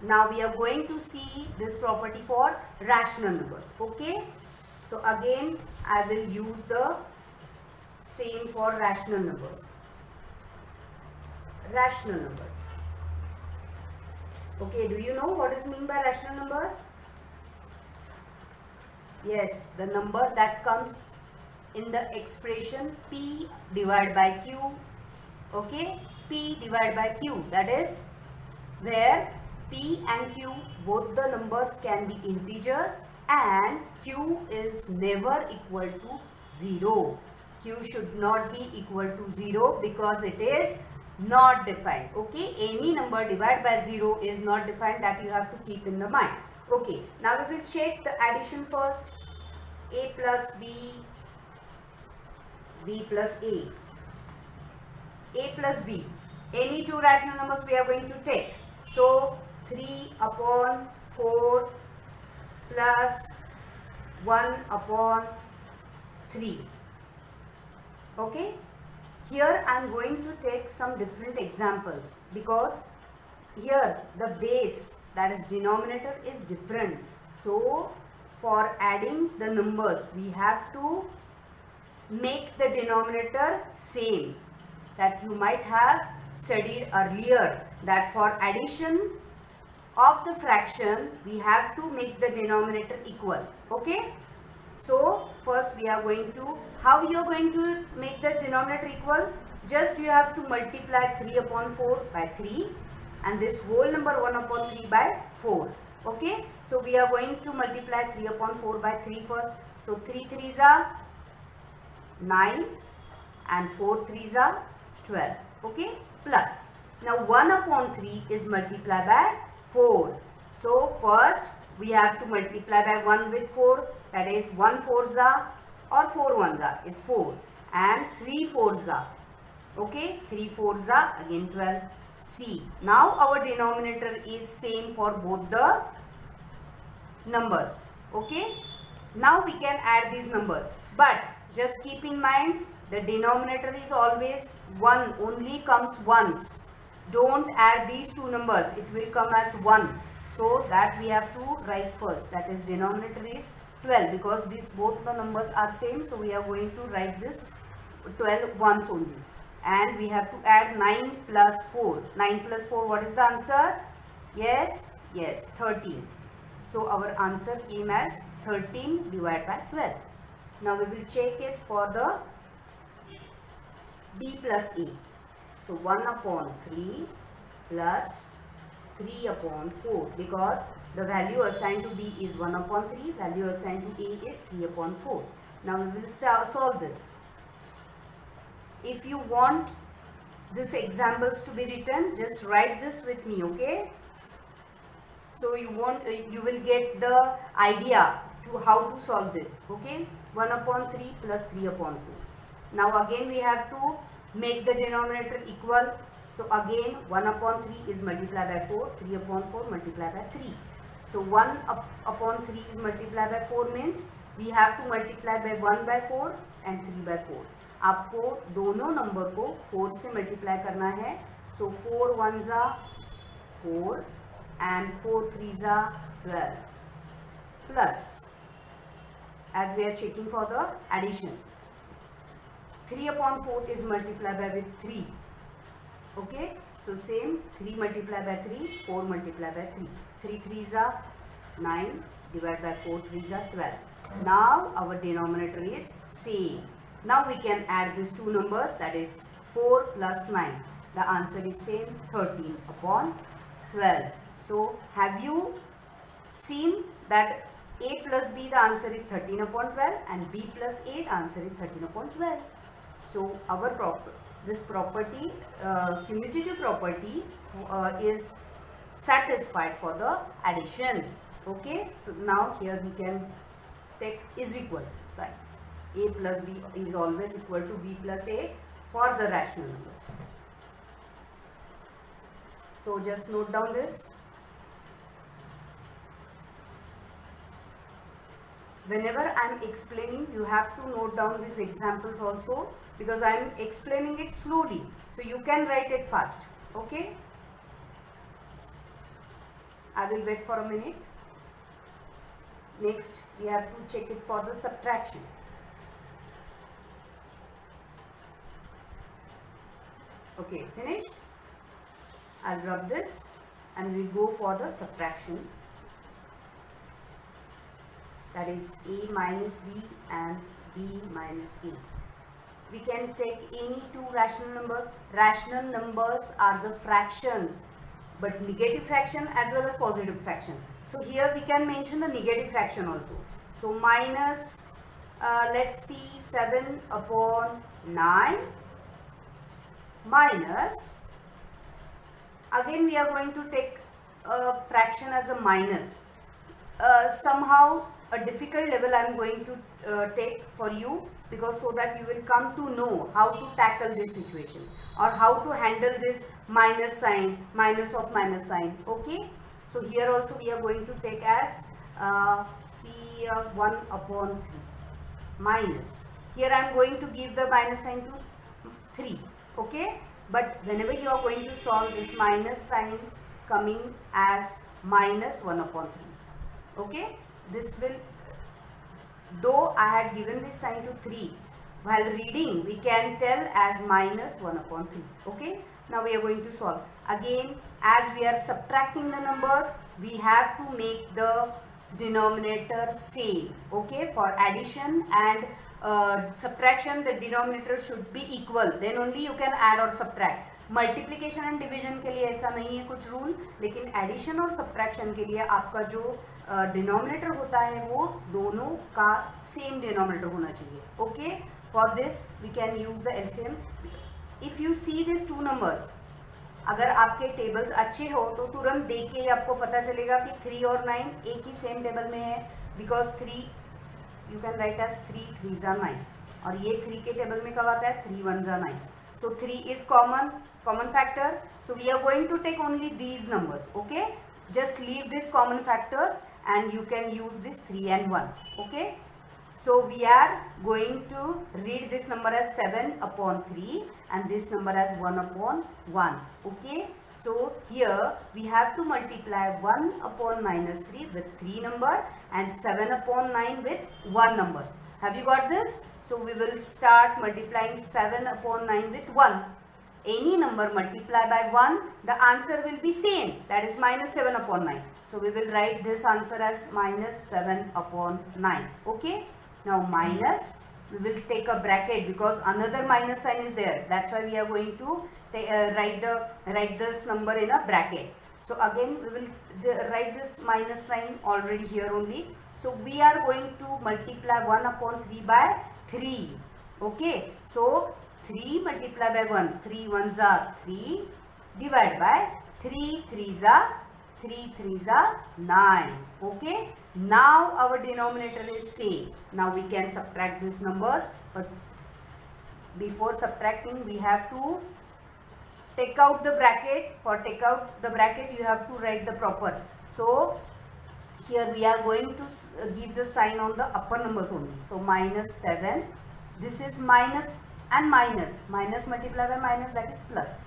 Now we are going to see this property for rational numbers. Okay. So again I will use the same for rational numbers. Rational numbers. Okay, do you know what is meant by rational numbers? Yes, the number that comes in the expression P divided by Q. Okay, P divided by Q, that is where P and Q, both the numbers can be integers and Q is never equal to 0. Q should not be equal to 0 because it is not defined. Okay, any number divided by 0 is not defined, that you have to keep in the mind. Okay, now we will check the addition first. A plus B, B plus A, A plus B. Any two rational numbers we are going to take. So 3 upon 4 plus 1 upon 3. Okay. Here I am going to take some different examples because here the base, that is denominator, is different. So for adding the numbers we have to make the denominator same. That you might have studied earlier, that for addition of the fraction we have to make the denominator equal. Okay. So first we are going to, how you are going to make the denominator equal? Just you have to multiply 3 upon 4 by 3 and this whole number 1 upon 3 by 4. Okay. So we are going to multiply 3 upon 4 by 3 first. So 3 3s are 9 and 4 3s are 12. Okay. Plus. Now 1 upon 3 is multiplied by 4. So first we have to multiply by 1 with 4, that is 1 4s are or 4 1s are is 4 and 3 4s are. Okay, 3 4s are again 12. See, now our denominator is same for both the numbers. Okay, now we can add these numbers, but just keep in mind the denominator is always 1, only comes once. Don't add these two numbers, it will come as 1. So that we have to write first, that is denominator is 12 because these both the numbers are same. So we are going to write this 12 once only. And we have to add 9 plus 4. 9 plus 4, what is the answer? Yes, 13. So our answer came as 13 divided by 12. Now we will check it for the B plus A. So 1 upon 3 plus 3 upon 4, because the value assigned to B is 1 upon 3, value assigned to A is 3 upon 4. Now we will solve this. If you want these examples to be written, just write this with me, okay? So you will get the idea to how to solve this, okay? 1 upon 3 plus 3 upon 4. Now again we have to make the denominator equal. So again 1 upon 3 is multiplied by 4, 3 upon 4 multiplied by 3. So 1 upon 3 is multiplied by 4 means we have to multiply by 1 by 4 and 3 by 4. आपको दोनों number को 4 से multiply करना है. So 4 1s are 4 and 4 3s are 12 plus, as we are checking for the addition, 3 upon 4 is multiplied by with 3. Okay, so same 3 multiplied by 3, 4 multiplied by 3. 3 3s are 9 divided by 4 3s are 12. Now our denominator is same. Now we can add these two numbers, that is 4 plus 9. The answer is same, 13 upon 12. So have you seen that A plus B, the answer is 13 upon 12 and B plus A, the answer is 13 upon 12. So our this property, commutative property is satisfied for the addition. Okay, so now here we can take is equal sign. A plus B is always equal to B plus A for the rational numbers. So just note down this. Whenever I am explaining, you have to note down these examples also, because I am explaining it slowly. So you can write it fast. Okay. I will wait for a minute. Next, we have to check it for the subtraction. Okay, finished. I'll rub this and we go for the subtraction. That is a minus b and b minus a. We can take any two rational numbers. Rational numbers are the fractions, but negative fraction as well as positive fraction. So here we can mention the negative fraction also. So minus, let's see, 7 upon 9 minus, again we are going to take a fraction as a minus. Somehow a difficult level I am going to take for you, because so that you will come to know how to tackle this situation or how to handle this minus sign, minus of minus sign. Okay, so here also we are going to take as 1 upon 3 minus, here I am going to give the minus sign to 3. Okay, but whenever you are going to solve this minus sign coming as minus 1 upon 3. Okay, this will, though I had given this sign to 3, while reading we can tell as minus 1 upon 3. Okay, now we are going to solve. Again, as we are subtracting the numbers, we have to make the denominator same. Okay, for addition and subtraction, the denominator should be equal, then only you can add or subtract. Multiplication and division के लिए ऐसा नहीं है कुछ rule, लेकिन addition और subtraction के लिए आपका जो डिनोमिनेटर होता है वो दोनों का सेम डिनोमिनेटर होना चाहिए. Okay, for this we can use the LCM. If you see this two numbers, अगर आपके टेबल्स अच्छे हो तो तुरंत देख के ही आपको पता चलेगा कि 3 और 9 एक ही सेम टेबल में है, because 3 you can write as 3 3 जा 9, और ये 3 के टेबल में कब आता है 3 1 जा 9. So 3 is common factor. So we are going to take only these numbers. Okay, just leave these common factors and you can use this 3 and 1. Okay, so we are going to read this number as 7 upon 3 and this number as 1 upon 1. Okay, so here we have to multiply 1 upon minus 3 with 3 number and 7 upon 9 with 1 number. Have you got this? So we will start multiplying 7 upon 9 with 1. Any number multiplied by 1, the answer will be same, that is minus 7 upon 9. So we will write this answer as minus 7 upon 9. Okay, now minus, we will take a bracket because another minus sign is there. That's why we are going to write this number in a bracket. So again we will write this minus sign already here only. So we are going to multiply 1 upon 3 by 3. Okay, so 3 multiplied by 1, 3 1s are 3, divide by 3 3s are 3 3s are 9. Okay, now our denominator is same. Now we can subtract these numbers, but before subtracting we have to take out the bracket. For take out the bracket you have to write the proper. So here we are going to give the sign on the upper numbers only. So minus 7, this is minus and minus, minus multiplied by minus, that is plus,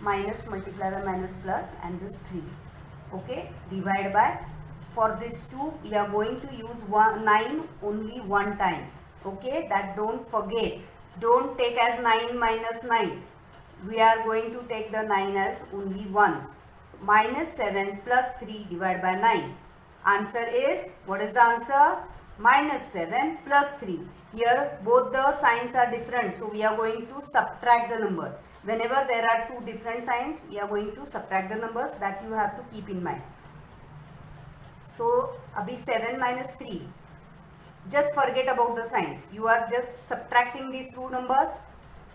minus multiplied by minus plus, and this 3. Okay, divide by, for this 2 we are going to use 9 only one time. Okay, that don't forget, don't take as 9 minus 9, we are going to take the 9 as only once. Minus 7 plus 3 divided by 9. Answer is, what is the answer? Minus 7 plus 3. Here both the signs are different, so we are going to subtract the number. Whenever there are two different signs, we are going to subtract the numbers, that you have to keep in mind. So abhi 7 minus 3, just forget about the signs, you are just subtracting these two numbers.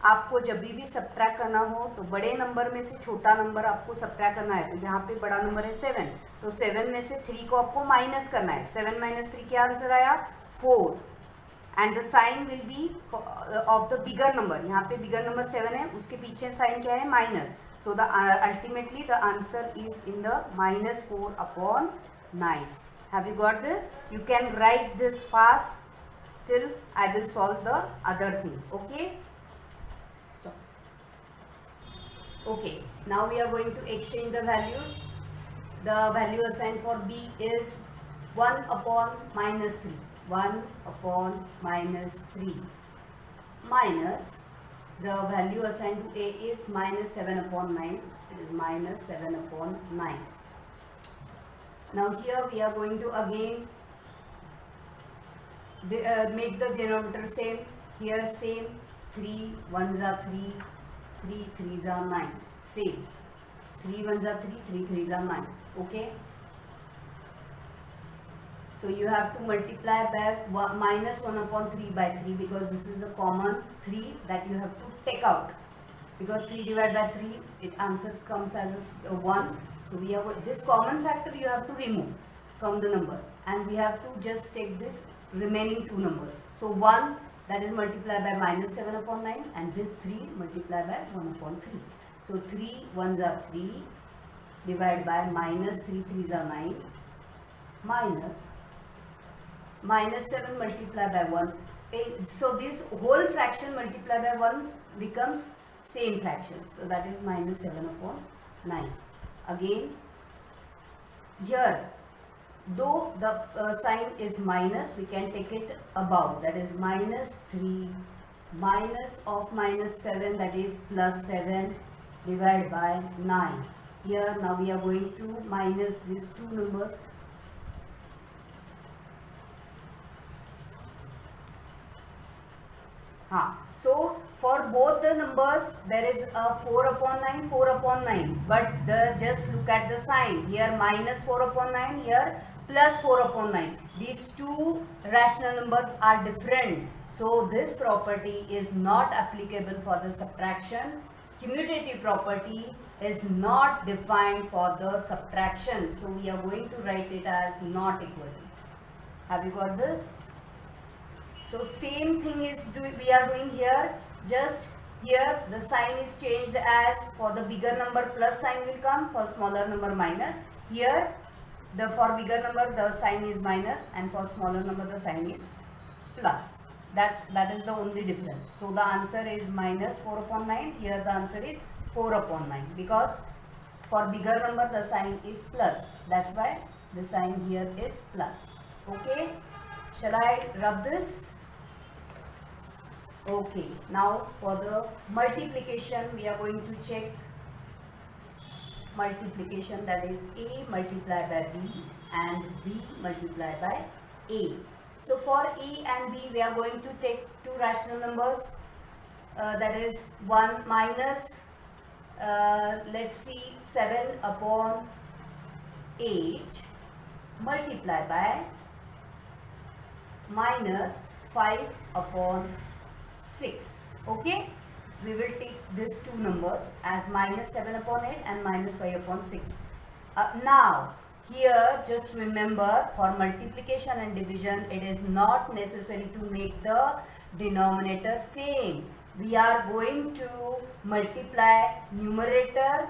आपको जब भी subtract करना हो तो बड़े number में से छोटा नंबर आपको सब्ट्रैक्ट करना है. तो यहाँ पे बड़ा नंबर है 7, तो 7 में से 3 को आपको माइनस करना है. 7 माइनस 3 क्या आंसर आया? 4. And the sign will be of the bigger number. यहाँ पे बिगर नंबर 7 है, उसके पीछे साइन क्या है? Minus. So the ultimately the answer is in the minus 4 upon 9. Have you got this? You can right this fast till I will solve the other thing. Okay. Okay, now we are going to exchange the values. the value assigned for B is 1 upon minus 3. 1 upon minus 3 minus the value assigned to A is minus 7 upon 9. It is minus 7 upon 9. Now here we are going to again make the denominator same. Here same. 3 1s are 3, 3 3s are 9. Same. 3 1s are 3, 3 3s are 9. Okay. So you have to multiply by minus 1 upon 3 by 3 because this is a common 3 that you have to take out. Because 3 divided by 3, it answer comes as a 1. So we have this common factor you have to remove from the number, and we have to just take this remaining two numbers. So 1 that is multiplied by minus 7 upon 9, and this 3 multiplied by 1 upon 3. So 3 1s are 3 divided by minus 3 3s are 9 minus 7 multiplied by 1. So this whole fraction multiplied by 1 becomes same fraction. So that is minus 7 upon 9. Again, here though the sign is minus, we can take it above. That is minus 3 minus of minus 7, that is plus 7 divided by 9. Here now we are going to minus these two numbers. So for both the numbers there is a 4 upon 9, 4 upon 9, but just look at the sign. Here minus 4 upon 9, here plus 4 upon 9. These two rational numbers are different. So this property is not applicable for the subtraction. Commutative property is not defined for the subtraction. So we are going to write it as not equal to. Have you got this? So same thing is we are doing here. Just here the sign is changed, as for the bigger number plus sign will come, for smaller number minus. Here for bigger number the sign is minus, and for smaller number the sign is plus. That is the only difference. So the answer is minus 4 upon 9. Here the answer is 4 upon 9, because for bigger number the sign is plus. So that's why the sign here is plus. Okay. Shall I rub this? Okay, now for the multiplication we are going to check multiplication, that is A multiplied by B and B multiplied by A. So for A and B we are going to take two rational numbers, that is 1 minus let's see 7 upon 8 multiplied by minus 5 upon 6. Okay, we will take these two numbers as minus 7 upon 8 and minus 5 upon 6. Now here just remember, for multiplication and division it is not necessary to make the denominator same. We are going to multiply numerator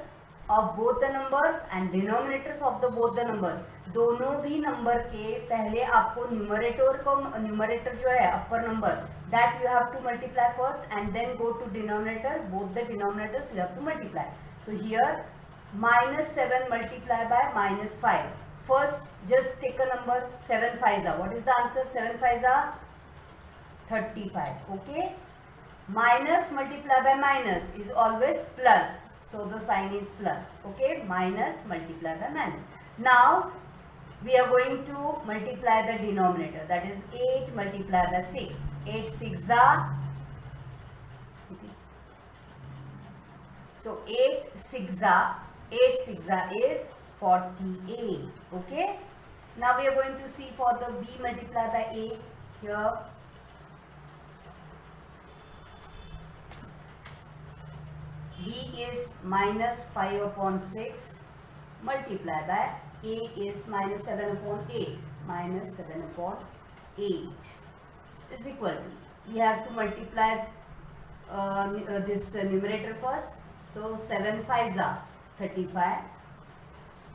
of both the numbers and denominators of the both the numbers. दोनों भी number के पहले आपको numerator जो है अपर number, that you have to multiply first and then go to denominator. Both the denominators you have to multiply. So here minus 7 multiplied by minus 5. First just take a number. 7 5s are, what is the answer? 7 5s are 35. Okay, minus multiplied by minus is always plus, so the sign is plus. Okay, minus multiplied by minus. Now we are going to multiply the denominator, that is 8 multiplied by 6. 8 6 are, so 8 6 are is 48. Okay, now we are going to see for the B multiplied by A. Here B is minus 5 upon 6 multiplied by A is minus 7 upon 8. Minus 7 upon 8 is equal to, we have to multiply this numerator first. So 7 5s are 35,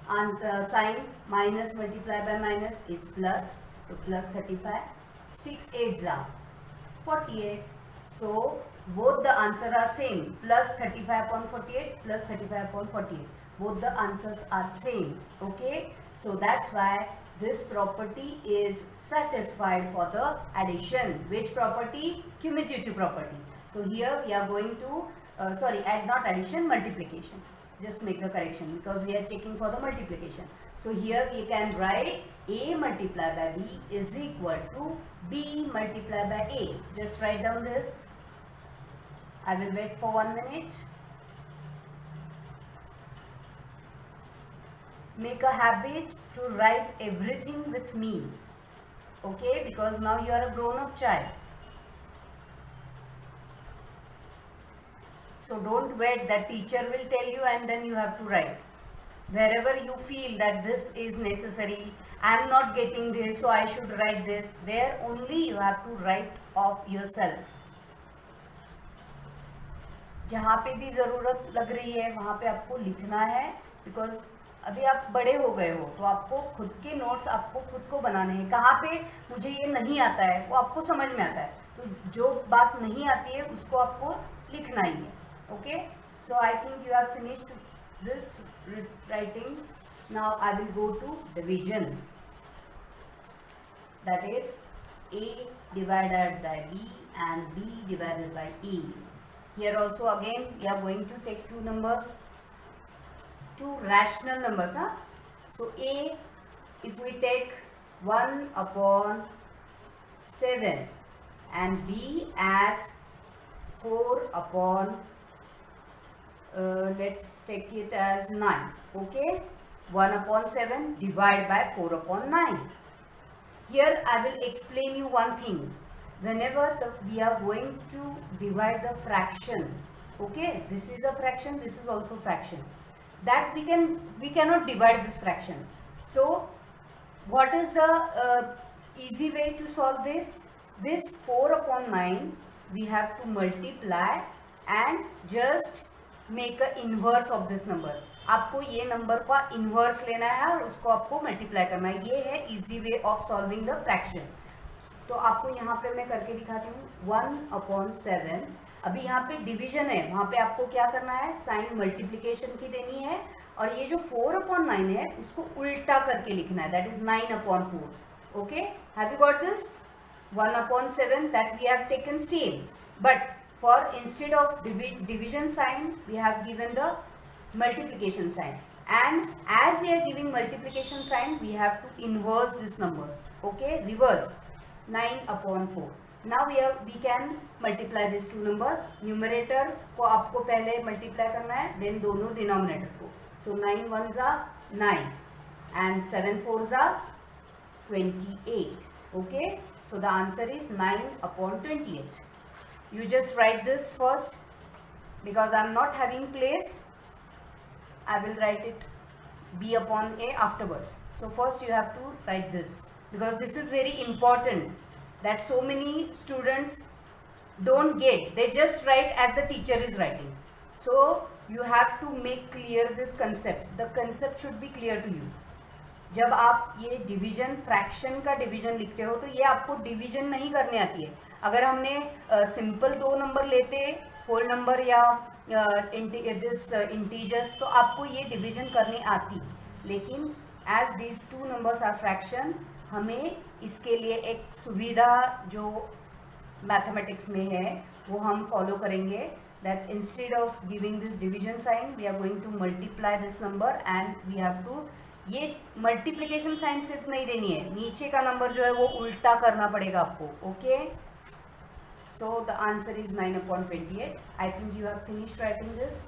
and the sign minus multiplied by minus is plus, so plus 35. 6 8s are 48. So both the answer are same, plus 35 upon 48 plus 35 upon 48. both the answers are same. Okay, so that's why this property is satisfied for the addition. Which property? Commutative property. So here we are going to not addition, multiplication. Just make the correction because we are checking for the multiplication. So here we can write a multiplied by b is equal to b multiplied by a. Just write down this. I will wait for 1 minute. Make a habit to write everything with me, okay, because now you are a grown up child. So don't wait that teacher will tell you and then you have to write. Wherever you feel that this is necessary, I am not getting this so I should write this, there only you have to write of yourself. जहाँ पे भी ज़रूरत लग रही है वहाँ पे आपको लिखना है, बिकॉज अभी आप बड़े हो गए हो तो आपको खुद के नोट्स आपको खुद को बनाने हैं. कहाँ पे मुझे ये नहीं आता है वो आपको समझ में आता है, तो जो बात नहीं आती है उसको आपको लिखना ही है. Okay, so I think you have finished this writing. Now I will go to division, that is a divided by b and b divided by e. Here also again we are going to take two numbers, two rational numbers. So a, if we take 1 upon 7 and b as 4 upon let's take it as 9. Okay, 1 upon 7 divide by 4 upon 9. Here I will explain you one thing. Whenever we are going to divide the fraction, okay, this is a fraction, this is also fraction, that we cannot divide this fraction. So what is the easy way to solve this? This 4 upon 9 we have to multiply and just make a inverse of this number. आपको ये number का inverse लेना है और उसको आपको multiply करना है. ये है easy way of solving the fraction. तो आपको यहाँ पे मैं करके दिखाती हूँ. 1 अपॉन 7, अभी यहाँ पे डिवीजन है, वहाँ पे आपको क्या करना है, साइन मल्टीप्लिकेशन की देनी है, और ये जो 4 अपॉन 9 है उसको उल्टा करके लिखना है, that is 9 upon 4. Okay, have you got this? 1 upon 7 that we have taken same, but for instead of division sign we have given the multiplication sign, and as we are giving multiplication sign we have to inverse these numbers. Okay, reverse 9 upon 4. Now we can multiply these two numbers. Numerator को आपको पहले multiply करना है, then दोनों denominator को. So 9 ones are 9 and 7 fours are 28. Okay, so the answer is 9 upon 28. You just write this first because I am not having place. I will write it b upon a afterwards. So first you have to write this because this is very important that so many students don't get. They just write as the teacher is writing. So you have to make clear this concept. The concept should be clear to you. जब आप ये division fraction का division लिखते हो तो ये आपको division नहीं करने आती है. अगर हमने सिंपल दो नंबर लेते, होल नंबर या दिस इंटीजर्स, तो आपको ये डिवीजन करनी आती. लेकिन as this two numbers are fraction, हमें इसके लिए एक सुविधा जो मैथमेटिक्स में है वो हम फॉलो करेंगे. That instead of giving this division sign we are going to multiply this number and we have to, ये मल्टीप्लिकेशन साइन सिर्फ नहीं देनी है, नीचे का नंबर जो है वो उल्टा करना पड़ेगा आपको. Okay, so the answer is 9 upon 28. I think you have finished writing this.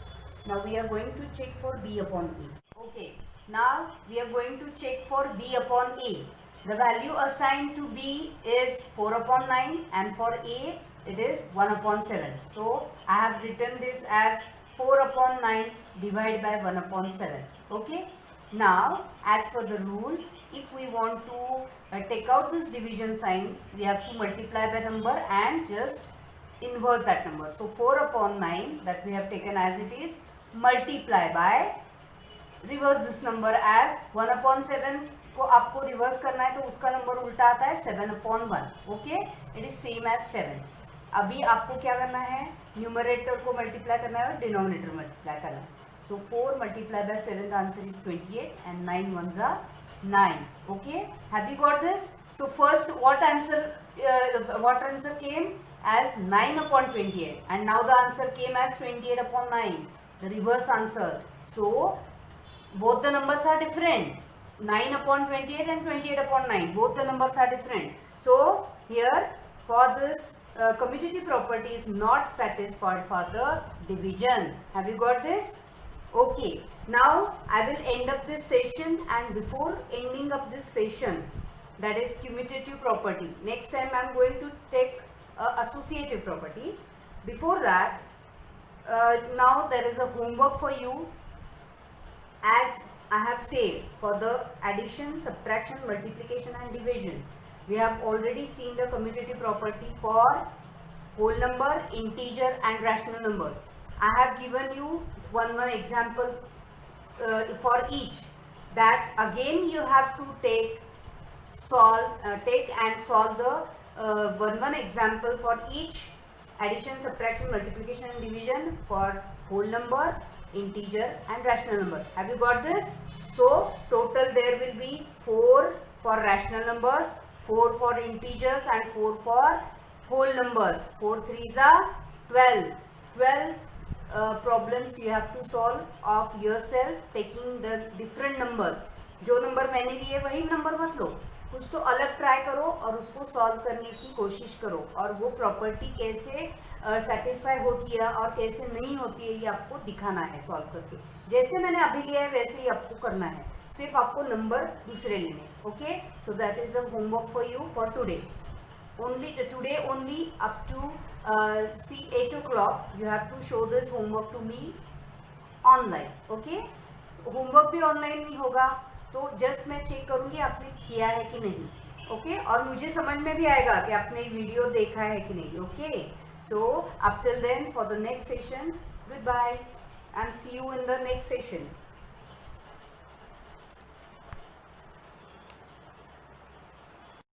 Now we are going to check for b upon a. Okay, now we are going to check for b upon a. The value assigned to b is 4 upon 9 and for a it is 1 upon 7. So I have written this as 4 upon 9 divided by 1 upon 7. Okay, now as per the rule, if we want to take out this division sign, we have to multiply by number and just inverse that number. So 4 upon 9 that we have taken as it is, multiply by, reverse this number as 1 upon 7 को आपको reverse करना है तो उसका number उल्टा आता है 7 upon 1. Okay, it is same as 7. अभी आपको क्या करना है, न्यूमरेटर को मल्टीप्लाई करना है और डिनोमिनेटर मल्टीप्लाई करना है. So 4 multiplied by 7, the answer is 28, and 9 ones are 9. Okay, have you got this? So first what answer came as 9 upon 28, and now the answer came as 28 upon 9, the reverse answer. So both the numbers are different. 9 upon 28 and 28 upon 9, both the numbers are different. So here for this commutative property is not satisfied for the division. Have you got this? Okay, now I will end up this session, and before ending up this session, that is commutative property, next time I am going to take associative property. Before that, now there is a homework for you. As I have said, for the addition, subtraction, multiplication and division, we have already seen the commutative property for whole number, integer and rational numbers. I have given you one example for each, that again you have to take and solve the one example for each addition, subtraction, multiplication and division for whole number, integer and rational number. Have you got this? So total there will be 4 for rational numbers, 4 for integers and 4 for whole numbers. 4 3s are 12. 12 problems you have to solve of yourself, taking the different numbers. जो number मैंने दिए वही number मत लो, कुछ तो अलग try करो और उसको सॉल्व करने की कोशिश करो, और वो प्रॉपर्टी कैसे सेटिस्फाई होती है और कैसे नहीं होती है ये आपको दिखाना है सॉल्व करके. जैसे मैंने अभी लिया है वैसे ही आपको करना है, सिर्फ आपको नंबर दूसरे लेने. Okay, so that is a homework for you for today. Today only up to 8 o'clock you have to show this homework to me online. Okay, homework भी ऑनलाइन नहीं होगा, तो जस्ट मैं चेक करूँगी आपने किया है कि नहीं. ओके, और मुझे समझ में भी आएगा कि आपने वीडियो देखा है कि नहीं. Okay, so up till then for the next session, good bye and see you in the next session.